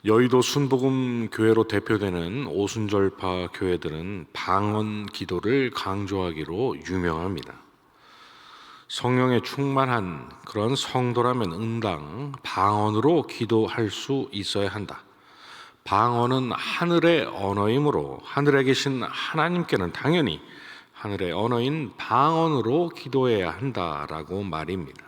여의도 순복음 교회로 대표되는 오순절파 교회들은 방언 기도를 강조하기로 유명합니다. 성령에 충만한 그런 성도라면 응당 방언으로 기도할 수 있어야 한다. 방언은 하늘의 언어이므로 하늘에 계신 하나님께는 당연히 하늘의 언어인 방언으로 기도해야 한다라고 말입니다.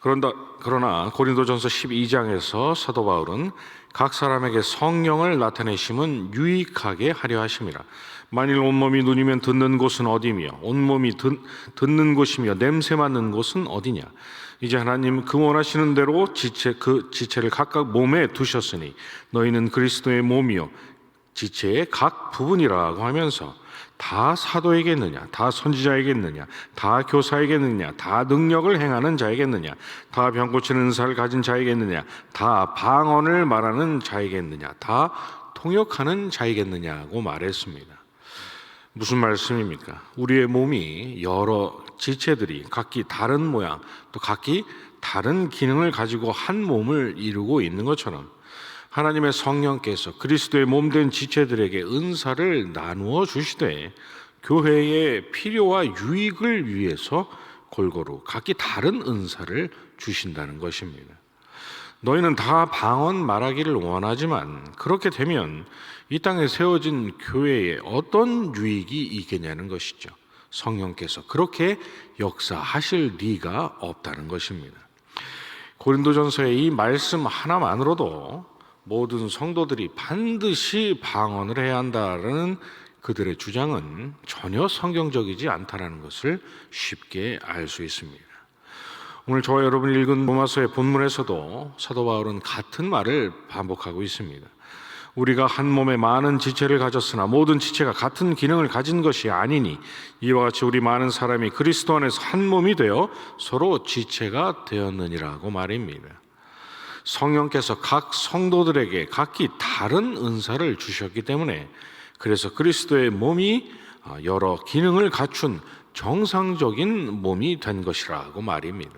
그러나 고린도전서 12장에서 사도 바울은 각 사람에게 성령을 나타내심은 유익하게 하려 하심이라. 만일 온몸이 눈이면 듣는 곳은 어디며 온몸이 듣는 곳이며 냄새 맡는 곳은 어디냐. 이제 하나님 그 원하시는 대로 그 지체를 각각 몸에 두셨으니 너희는 그리스도의 몸이요 지체의 각 부분이라고 하면서 다 사도에게느냐, 다 선지자에게느냐, 다 교사에게느냐, 다 능력을 행하는 자에게느냐, 다 병 고치는 은사를 가진 자에게느냐, 다 방언을 말하는 자에게느냐, 다 통역하는 자에게느냐고 말했습니다. 무슨 말씀입니까? 우리의 몸이 여러 지체들이 각기 다른 모양, 또 각기 다른 기능을 가지고 한 몸을 이루고 있는 것처럼 하나님의 성령께서 그리스도의 몸된 지체들에게 은사를 나누어 주시되 교회의 필요와 유익을 위해서 골고루 각기 다른 은사를 주신다는 것입니다. 너희는 다 방언 말하기를 원하지만 그렇게 되면 이 땅에 세워진 교회에 어떤 유익이 있겠냐는 것이죠. 성령께서 그렇게 역사하실 리가 없다는 것입니다. 고린도전서의 이 말씀 하나만으로도 모든 성도들이 반드시 방언을 해야 한다는 그들의 주장은 전혀 성경적이지 않다는 것을 쉽게 알 수 있습니다. 오늘 저와 여러분이 읽은 로마서의 본문에서도 사도 바울은 같은 말을 반복하고 있습니다. 우리가 한 몸에 많은 지체를 가졌으나 모든 지체가 같은 기능을 가진 것이 아니니 이와 같이 우리 많은 사람이 그리스도 안에서 한 몸이 되어 서로 지체가 되었느니라고 말입니다. 성령께서 각 성도들에게 각기 다른 은사를 주셨기 때문에 그래서 그리스도의 몸이 여러 기능을 갖춘 정상적인 몸이 된 것이라고 말입니다.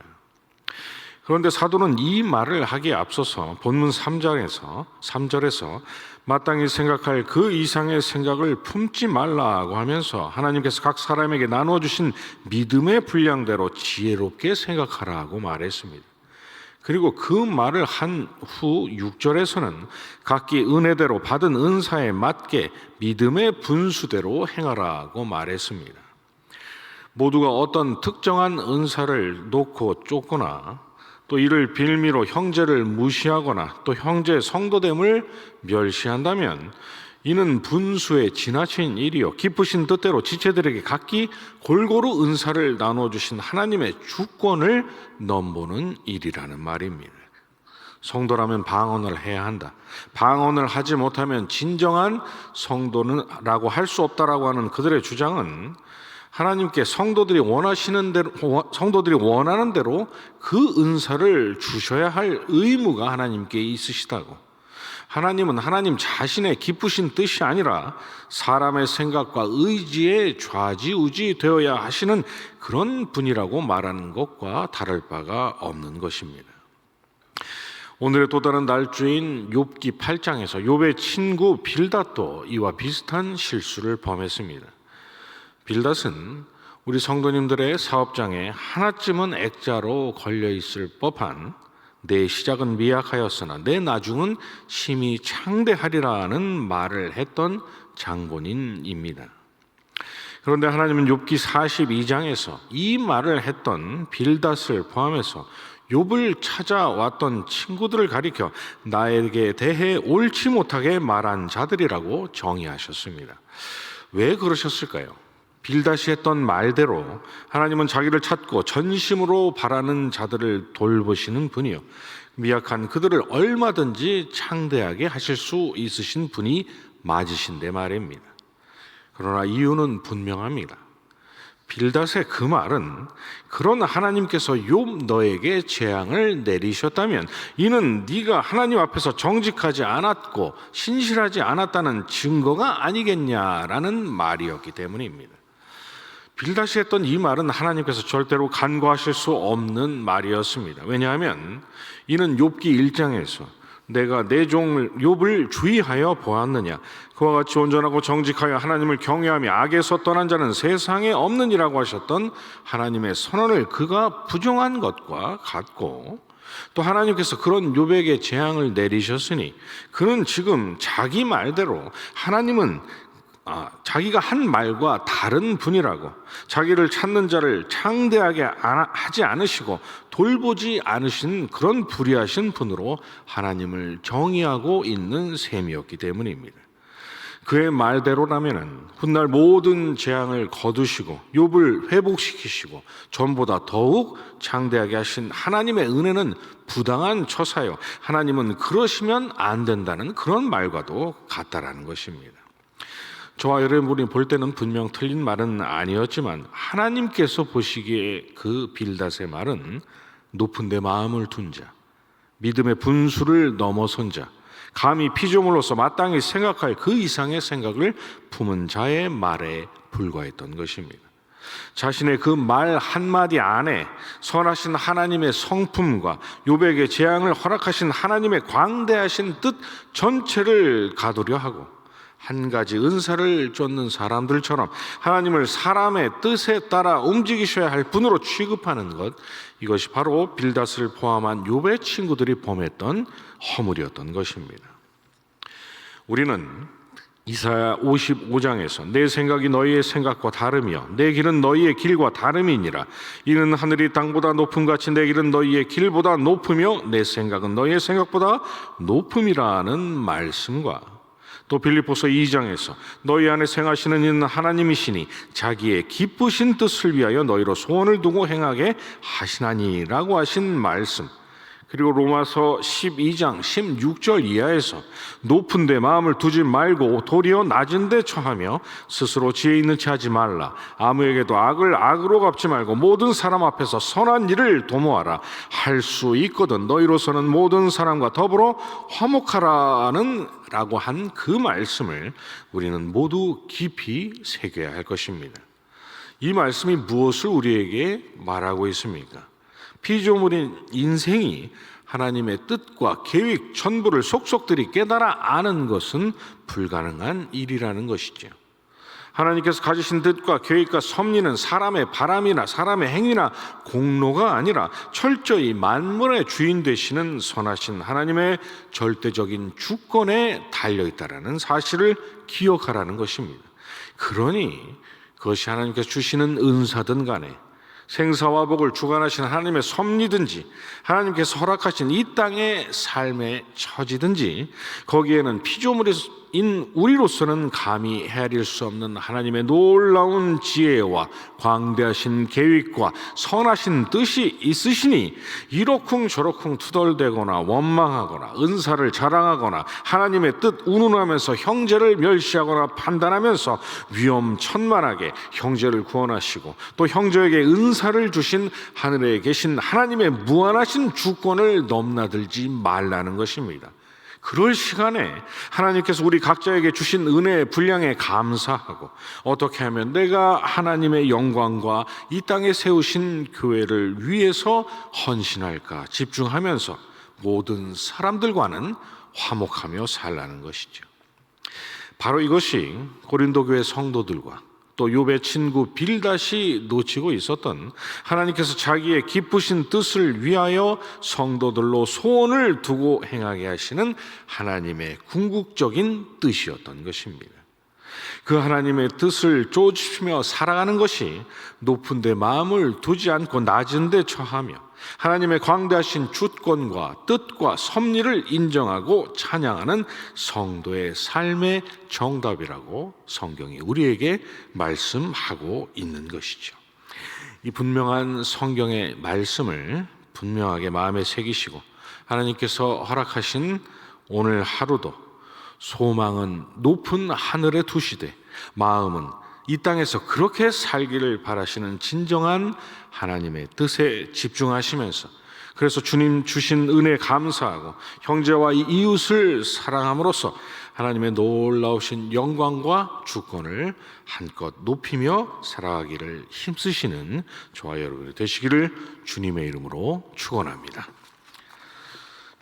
그런데 사도는 이 말을 하기에 앞서서 본문 3절에서 마땅히 생각할 그 이상의 생각을 품지 말라고 하면서 하나님께서 각 사람에게 나누어 주신 믿음의 분량대로 지혜롭게 생각하라고 말했습니다. 그리고 그 말을 한 후 6절에서는 각기 은혜대로 받은 은사에 맞게 믿음의 분수대로 행하라고 말했습니다. 모두가 어떤 특정한 은사를 놓고 쫓거나 또 이를 빌미로 형제를 무시하거나 또 형제 성도됨을 멸시한다면 이는 분수의 지나친 일이요 기쁘신 뜻대로 지체들에게 각기 골고루 은사를 나누어 주신 하나님의 주권을 넘보는 일이라는 말입니다. 성도라면 방언을 해야 한다. 방언을 하지 못하면 진정한 성도라고 할 수 없다라고 하는 그들의 주장은 하나님께 성도들이 원하는 대로 그 은사를 주셔야 할 의무가 하나님께 있으시다고. 하나님은 하나님 자신의 기쁘신 뜻이 아니라 사람의 생각과 의지에 좌지우지 되어야 하시는 그런 분이라고 말하는 것과 다를 바가 없는 것입니다. 오늘의 또 다른 날주인 욥기 8장에서 욥의 친구 빌닷도 이와 비슷한 실수를 범했습니다. 빌닷은 우리 성도님들의 사업장에 하나쯤은 액자로 걸려있을 법한 내 시작은 미약하였으나 내 나중은 심히 창대하리라는 말을 했던 장본인입니다. 그런데 하나님은 욥기 42장에서 이 말을 했던 빌닷을 포함해서 욥을 찾아왔던 친구들을 가리켜 나에게 대해 옳지 못하게 말한 자들이라고 정의하셨습니다. 왜 그러셨을까요? 빌닷이 했던 말대로 하나님은 자기를 찾고 전심으로 바라는 자들을 돌보시는 분이요 미약한 그들을 얼마든지 창대하게 하실 수 있으신 분이 맞으신데 말입니다. 그러나 이유는 분명합니다. 빌닷의 그 말은 그런 하나님께서 욥 너에게 재앙을 내리셨다면 이는 네가 하나님 앞에서 정직하지 않았고 신실하지 않았다는 증거가 아니겠냐라는 말이었기 때문입니다. 빌닷이 했던 이 말은 하나님께서 절대로 간과하실 수 없는 말이었습니다. 왜냐하면 이는 욥기 1장에서 내가 내 종 욥을 주의하여 보았느냐. 그와 같이 온전하고 정직하여 하나님을 경외하며 악에서 떠난 자는 세상에 없느니라고 하셨던 하나님의 선언을 그가 부정한 것과 같고, 또 하나님께서 그런 욥에게 재앙을 내리셨으니 그는 지금 자기 말대로 하나님은 자기가 한 말과 다른 분이라고, 자기를 찾는 자를 창대하게 하지 않으시고 돌보지 않으신 그런 불의하신 분으로 하나님을 정의하고 있는 셈이었기 때문입니다. 그의 말대로라면 훗날 모든 재앙을 거두시고 욥을 회복시키시고 전보다 더욱 창대하게 하신 하나님의 은혜는 부당한 처사요, 하나님은 그러시면 안 된다는 그런 말과도 같다라는 것입니다. 저와 여러분이 볼 때는 분명 틀린 말은 아니었지만 하나님께서 보시기에 그 빌닷의 말은 높은 데 마음을 둔 자, 믿음의 분수를 넘어선 자, 감히 피조물로서 마땅히 생각할 그 이상의 생각을 품은 자의 말에 불과했던 것입니다. 자신의 그 말 한마디 안에 선하신 하나님의 성품과 욥에게 재앙을 허락하신 하나님의 광대하신 뜻 전체를 가두려 하고, 한 가지 은사를 쫓는 사람들처럼 하나님을 사람의 뜻에 따라 움직이셔야 할 분으로 취급하는 것, 이것이 바로 빌닷을 포함한 욥의 친구들이 범했던 허물이었던 것입니다. 우리는 이사야 55장에서 내 생각이 너희의 생각과 다르며 내 길은 너희의 길과 다름이니라. 이는 하늘이 땅보다 높음같이 내 길은 너희의 길보다 높으며 내 생각은 너희의 생각보다 높음이라는 말씀과, 또 빌립보서 2장에서 너희 안에 생하시는 이는 하나님이시니 자기의 기쁘신 뜻을 위하여 너희로 소원을 두고 행하게 하시나니라고 하신 말씀, 그리고 로마서 12장 16절 이하에서 높은 데 마음을 두지 말고 도리어 낮은 데 처하며 스스로 지혜 있는 체 하지 말라. 아무에게도 악을 악으로 갚지 말고 모든 사람 앞에서 선한 일을 도모하라. 할 수 있거든 너희로서는 모든 사람과 더불어 화목하라는 라고 한 그 말씀을 우리는 모두 깊이 새겨야 할 것입니다. 이 말씀이 무엇을 우리에게 말하고 있습니까? 피조물인 인생이 하나님의 뜻과 계획 전부를 속속들이 깨달아 아는 것은 불가능한 일이라는 것이죠. 하나님께서 가지신 뜻과 계획과 섭리는 사람의 바람이나 사람의 행위나 공로가 아니라 철저히 만물의 주인 되시는 선하신 하나님의 절대적인 주권에 달려있다는 사실을 기억하라는 것입니다. 그러니 그것이 하나님께서 주시는 은사든 간에 생사와 복을 주관하신 하나님의 섭리든지 하나님께서 허락하신 이 땅의 삶의 처지든지 거기에는 피조물인 우리로서는 감히 헤아릴 수 없는 하나님의 놀라운 지혜와 광대하신 계획과 선하신 뜻이 있으시니 이러쿵 저러쿵 투덜대거나 원망하거나 은사를 자랑하거나 하나님의 뜻 운운하면서 형제를 멸시하거나 판단하면서 위험천만하게 형제를 구원하시고 또 형제에게 은사를 주신 하늘에 계신 하나님의 무한하신 주권을 넘나들지 말라는 것입니다. 그럴 시간에 하나님께서 우리 각자에게 주신 은혜의 분량에 감사하고 어떻게 하면 내가 하나님의 영광과 이 땅에 세우신 교회를 위해서 헌신할까 집중하면서 모든 사람들과는 화목하며 살라는 것이죠. 바로 이것이 고린도 교회 성도들과 또 욥의 친구 빌닷이 놓치고 있었던 하나님께서 자기의 기쁘신 뜻을 위하여 성도들로 소원을 두고 행하게 하시는 하나님의 궁극적인 뜻이었던 것입니다. 그 하나님의 뜻을 쫓으며 살아가는 것이 높은 데 마음을 두지 않고 낮은 데 처하며 하나님의 광대하신 주권과 뜻과 섭리를 인정하고 찬양하는 성도의 삶의 정답이라고 성경이 우리에게 말씀하고 있는 것이죠. 이 분명한 성경의 말씀을 분명하게 마음에 새기시고 하나님께서 허락하신 오늘 하루도 소망은 높은 하늘에 두시되 마음은 이 땅에서 그렇게 살기를 바라시는 진정한 하나님의 뜻에 집중하시면서 그래서 주님 주신 은혜 감사하고 형제와 이웃을 사랑함으로써 하나님의 놀라우신 영광과 주권을 한껏 높이며 살아가기를 힘쓰시는 저와 여러분이 되시기를 주님의 이름으로 축원합니다.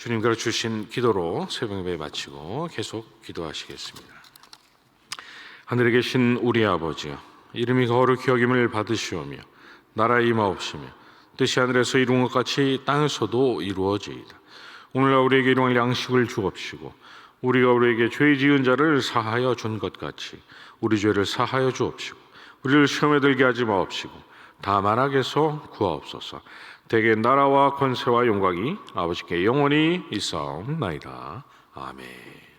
주님께로 주신 기도로 새벽 예배 마치고 계속 기도하시겠습니다. 하늘에 계신 우리 아버지여, 이름이 거룩히 여김을 받으시오며 나라의 임하옵시며 뜻이 하늘에서 이룬 것 같이 땅에서도 이루어지이다. 오늘날 우리에게 일용할 양식을 주옵시고 우리가 우리에게 죄 지은 자를 사하여 준 것 같이 우리 죄를 사하여 주옵시고 우리를 시험에 들게 하지 마옵시고 다만 악에서 구하옵소서. 대개 나라와 권세와 영광이 아버지께 영원히 있사옵나이다. 아멘.